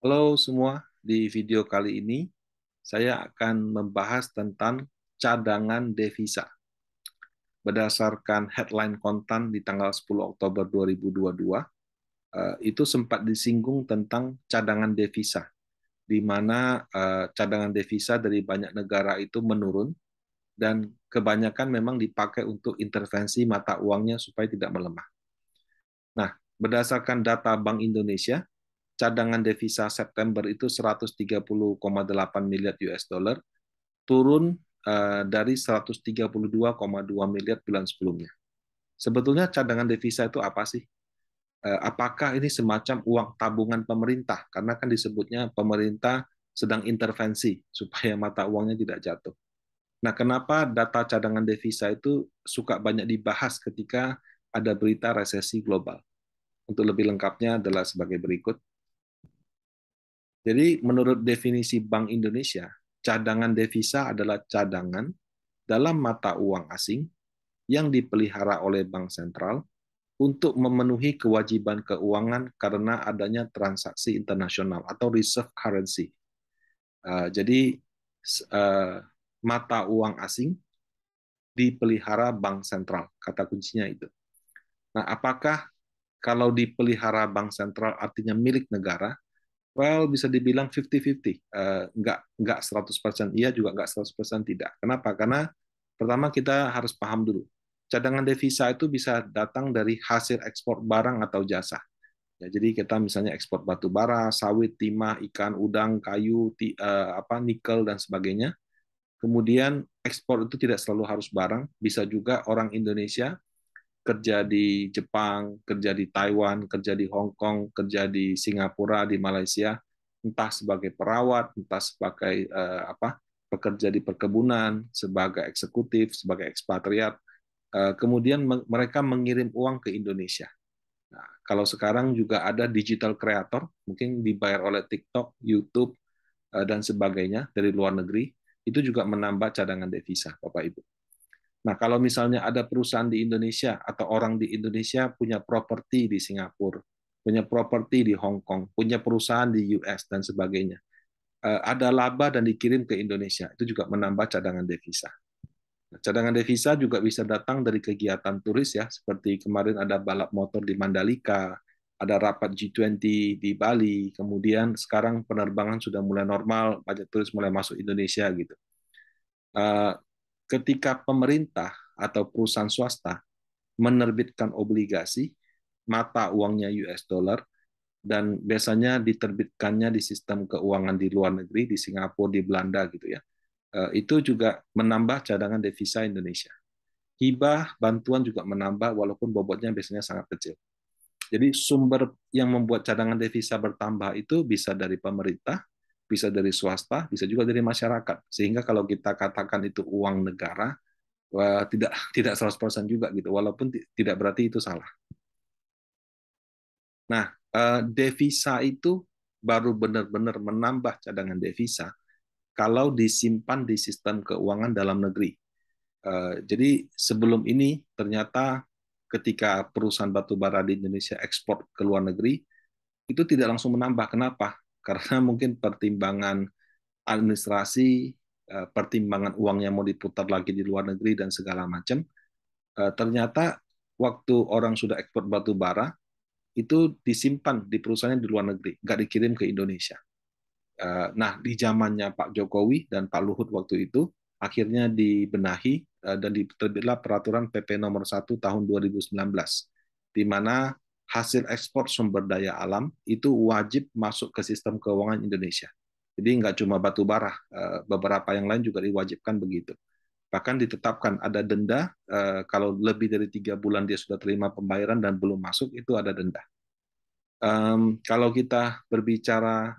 Halo semua, di video kali ini saya akan membahas tentang cadangan devisa. Berdasarkan headline kontan di tanggal 10 Oktober 2022, itu sempat disinggung tentang cadangan devisa, di mana cadangan devisa dari banyak negara itu menurun dan kebanyakan memang dipakai untuk intervensi mata uangnya supaya tidak melemah. Nah, berdasarkan data Bank Indonesia, cadangan devisa September itu 130,8 miliar US dollar, turun dari 132,2 miliar bulan sebelumnya. Sebetulnya cadangan devisa itu apa sih? Apakah ini semacam uang tabungan pemerintah? Karena kan disebutnya pemerintah sedang intervensi supaya mata uangnya tidak jatuh. Nah, kenapa data cadangan devisa itu suka banyak dibahas ketika ada berita resesi global? Untuk lebih lengkapnya adalah sebagai berikut. Jadi menurut definisi Bank Indonesia, cadangan devisa adalah cadangan dalam mata uang asing yang dipelihara oleh bank sentral untuk memenuhi kewajiban keuangan karena adanya transaksi internasional atau reserve currency. Jadi uh, mata uang asing dipelihara bank sentral, kata kuncinya itu. Nah, apakah kalau dipelihara bank sentral artinya milik negara? Well, bisa dibilang 50-50. Nggak 100% iya, juga nggak 100% tidak. Kenapa? Karena pertama kita harus paham dulu. Cadangan devisa itu bisa datang dari hasil ekspor barang atau jasa. Ya, jadi kita misalnya ekspor batu bara, sawit, timah, ikan, udang, kayu, nikel, dan sebagainya. Kemudian ekspor itu tidak selalu harus barang, bisa juga orang Indonesia kerja di Jepang, kerja di Taiwan, kerja di Hong Kong, kerja di Singapura, di Malaysia, entah sebagai perawat, entah sebagai pekerja di perkebunan, sebagai eksekutif, sebagai ekspatriat. Kemudian mereka mengirim uang ke Indonesia. Nah, kalau sekarang juga ada digital creator, mungkin dibayar oleh TikTok, YouTube, dan sebagainya dari luar negeri, itu juga menambah cadangan devisa, Bapak Ibu. Nah, kalau misalnya ada perusahaan di Indonesia atau orang di Indonesia punya properti di Singapura, punya properti di Hong Kong, punya perusahaan di US dan sebagainya, ada laba dan dikirim ke Indonesia, itu juga menambah cadangan devisa. Nah, cadangan devisa juga bisa datang dari kegiatan turis ya, seperti kemarin ada balap motor di Mandalika, ada rapat G20 di Bali, kemudian sekarang penerbangan sudah mulai normal, banyak turis mulai masuk Indonesia gitu. Eh, Ketika pemerintah atau perusahaan swasta menerbitkan obligasi, mata uangnya US dollar, dan biasanya diterbitkannya di sistem keuangan di luar negeri, di Singapura, di Belanda gitu ya. Itu juga menambah cadangan devisa Indonesia. Hibah, bantuan juga menambah walaupun bobotnya biasanya sangat kecil. Jadi sumber yang membuat cadangan devisa bertambah itu bisa dari pemerintah, bisa dari swasta, bisa juga dari masyarakat. Sehingga kalau kita katakan itu uang negara, wah, tidak tidak 100% juga gitu, walaupun tidak berarti itu salah. Nah, devisa itu baru benar-benar menambah cadangan devisa kalau disimpan di sistem keuangan dalam negeri. Jadi sebelum ini ternyata ketika perusahaan batubara di Indonesia ekspor ke luar negeri itu tidak langsung menambah. Kenapa? Karena mungkin pertimbangan administrasi, pertimbangan uang yang mau diputar lagi di luar negeri dan segala macam. Ternyata waktu orang sudah ekspor batu bara itu disimpan di perusahaannya di luar negeri, nggak dikirim ke Indonesia. Nah, di zamannya Pak Jokowi dan Pak Luhut waktu itu akhirnya dibenahi dan diterbitlah peraturan PP nomor 1 tahun 2019, di mana hasil ekspor sumber daya alam itu wajib masuk ke sistem keuangan Indonesia. Jadi nggak cuma batu bara, beberapa yang lain juga diwajibkan begitu. Bahkan ditetapkan ada denda kalau lebih dari 3 bulan dia sudah terima pembayaran dan belum masuk, itu ada denda. Kalau kita berbicara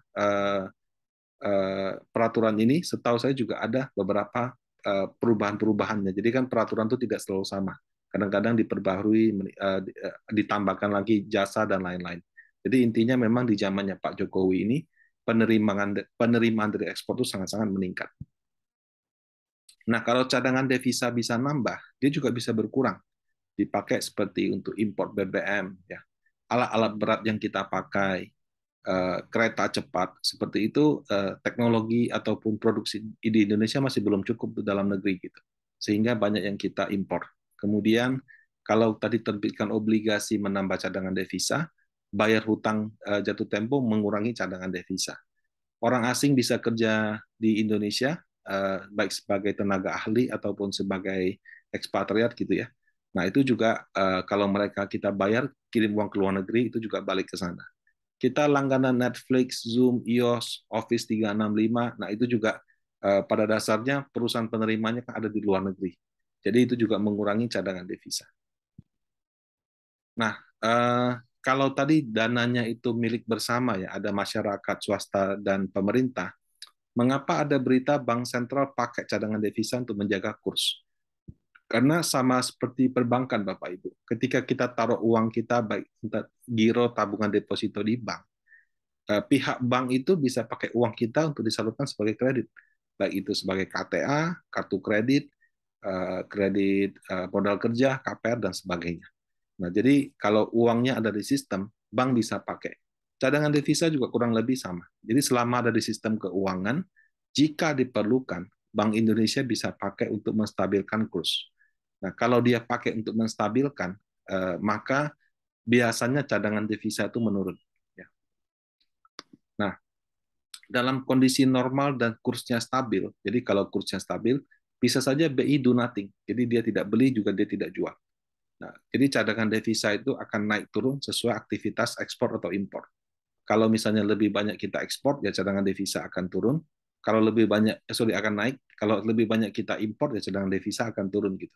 peraturan ini, setahu saya juga ada beberapa perubahan-perubahannya. Jadi kan peraturan itu tidak selalu sama. Kadang-kadang diperbaharui, ditambahkan lagi jasa dan lain-lain. Jadi intinya memang di zamannya Pak Jokowi ini penerimaan dari ekspor itu sangat-sangat meningkat. Nah, kalau cadangan devisa bisa nambah, dia juga bisa berkurang. Dipakai seperti untuk impor BBM, ya, alat-alat berat yang kita pakai, kereta cepat seperti itu, teknologi ataupun produksi di Indonesia masih belum cukup di dalam negeri gitu, sehingga banyak yang kita impor. Kemudian kalau tadi terbitkan obligasi menambah cadangan devisa, bayar hutang jatuh tempo mengurangi cadangan devisa. Orang asing bisa kerja di Indonesia, baik sebagai tenaga ahli ataupun sebagai ekspatriat gitu ya. Nah itu juga kalau mereka kita bayar kirim uang ke luar negeri itu juga balik ke sana. Kita langganan Netflix, Zoom, iOS, Office 365, nah itu juga pada dasarnya perusahaan penerimanya kan ada di luar negeri. Jadi itu juga mengurangi cadangan devisa. Nah, kalau tadi dananya itu milik bersama ya, ada masyarakat, swasta, dan pemerintah, mengapa ada berita bank sentral pakai cadangan devisa untuk menjaga kurs? Karena sama seperti perbankan, Bapak Ibu. Ketika kita taruh uang kita, baik giro, tabungan deposito di bank, pihak bank itu bisa pakai uang kita untuk disalurkan sebagai kredit, baik itu sebagai KTA, kartu kredit, kredit modal kerja, KPR, dan sebagainya. Nah, jadi kalau uangnya ada di sistem, bank bisa pakai. Cadangan devisa juga kurang lebih sama. Jadi selama ada di sistem keuangan, jika diperlukan, Bank Indonesia bisa pakai untuk menstabilkan kurs. Nah, kalau dia pakai untuk menstabilkan, maka biasanya cadangan devisa itu menurun. Ya. Nah, dalam kondisi normal dan kursnya stabil, jadi kalau kursnya stabil, bisa saja BI do nothing. Jadi dia tidak beli juga dia tidak jual. Nah, jadi cadangan devisa itu akan naik turun sesuai aktivitas ekspor atau impor. Kalau misalnya lebih banyak kita ekspor, ya cadangan devisa akan turun. Kalau lebih banyak, akan naik. Kalau lebih banyak kita impor, ya cadangan devisa akan turun gitu.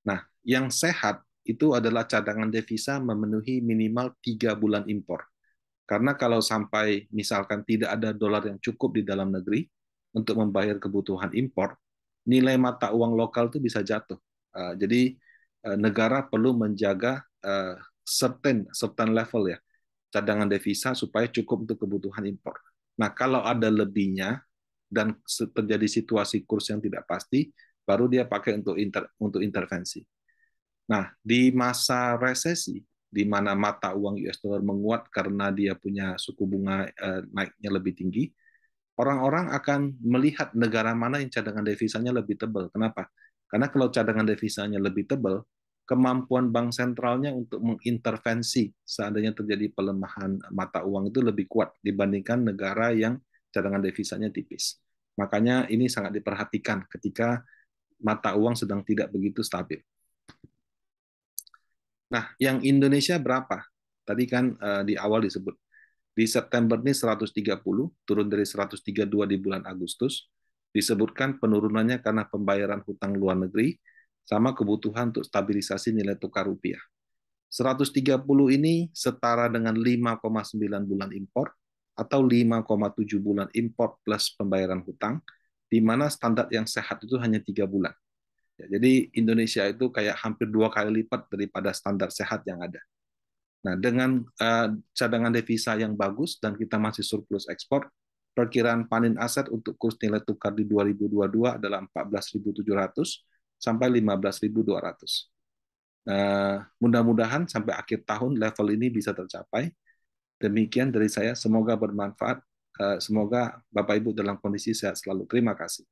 Nah, yang sehat itu adalah cadangan devisa memenuhi minimal 3 bulan impor. Karena kalau sampai misalkan tidak ada dolar yang cukup di dalam negeri untuk membayar kebutuhan impor, nilai mata uang lokal itu bisa jatuh. Jadi negara perlu menjaga certain level ya cadangan devisa supaya cukup untuk kebutuhan impor. Nah kalau ada lebihnya dan terjadi situasi kurs yang tidak pasti, baru dia pakai untuk intervensi. Nah, di masa resesi, di mana mata uang US dollar menguat karena dia punya suku bunga naiknya lebih tinggi, orang-orang akan melihat negara mana yang cadangan devisanya lebih tebal. Kenapa? Karena kalau cadangan devisanya lebih tebal, kemampuan bank sentralnya untuk mengintervensi seandainya terjadi pelemahan mata uang itu lebih kuat dibandingkan negara yang cadangan devisanya tipis. Makanya ini sangat diperhatikan ketika mata uang sedang tidak begitu stabil. Nah, yang Indonesia berapa? Tadi kan di awal disebut. Di September ini 130, turun dari 132 di bulan Agustus. Disebutkan penurunannya karena pembayaran hutang luar negeri, sama kebutuhan untuk stabilisasi nilai tukar rupiah. 130 ini setara dengan 5,9 bulan impor, atau 5,7 bulan impor plus pembayaran hutang, di mana standar yang sehat itu hanya 3 bulan. Ya, jadi Indonesia itu kayak hampir 2 kali lipat daripada standar sehat yang ada. Nah, dengan cadangan devisa yang bagus dan kita masih surplus ekspor, perkiraan panen aset untuk kurs nilai tukar di 2022 adalah 14.700 sampai 15.200. Mudah-mudahan sampai akhir tahun level ini bisa tercapai. Demikian dari saya, semoga bermanfaat. Semoga Bapak Ibu dalam kondisi sehat selalu. Terima kasih.